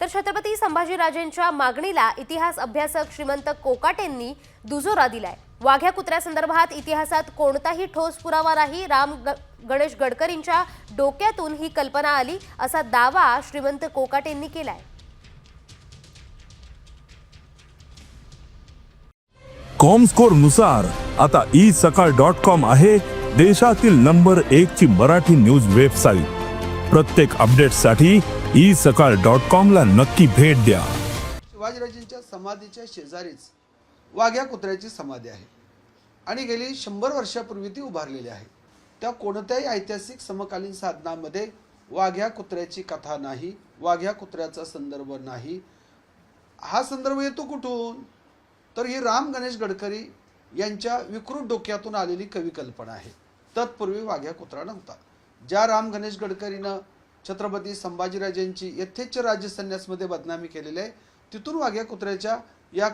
तर छत्रपती संभाजीराजेंच्या मागणीला इतिहास अभ्यासक श्रीमंत कोकाटेंनी दुजोरा दिलाय। वाघ्या कुत्र्यासंदर्भात इतिहासात कोणताही ठोस पुरावा नाही, गणेश गडकरींच्या डोक्यातून ही कल्पना आली असा दावा श्रीमंत कोकाटेंनी केलाय। कॉमस्कोर नुसार आता isakal.com आहे देशातील नंबर 1 ची मराठी न्यूज वेबसाईट। प्रत्येक अपडेटसाठी isakal.com ला नक्की भेट द्या। शिवाजीराजेंच्या समाधीच्या शेजारीच वाघ्या कुत्र्याची समाधी आहे आणि गेली 100 वर्षापूर्वी ती उभारलेली आहे। त्या कोणत्याही ऐतिहासिक समकालीन साधनांमध्ये वाघ्या कुत्र्याची कथा नाही, वाघ्या कुत्र्याचा संदर्भ नाही। हा संदर्भ येतो कुठून? तर ही राम गणेश गडकरी यांच्या विकृत डोक्यातून आलेली कवी कल्पना आहे। तत्पूर्वी वाघ्या कुत्रा नव्हता। ज्या राम गणेश गडकरीनं छत्रपती संभाजीराजेंची यथेच्छ राज्य संन्यासमध्ये बदनामी केलेली आहे, तिथून वाघ्या कुत्र्याच्या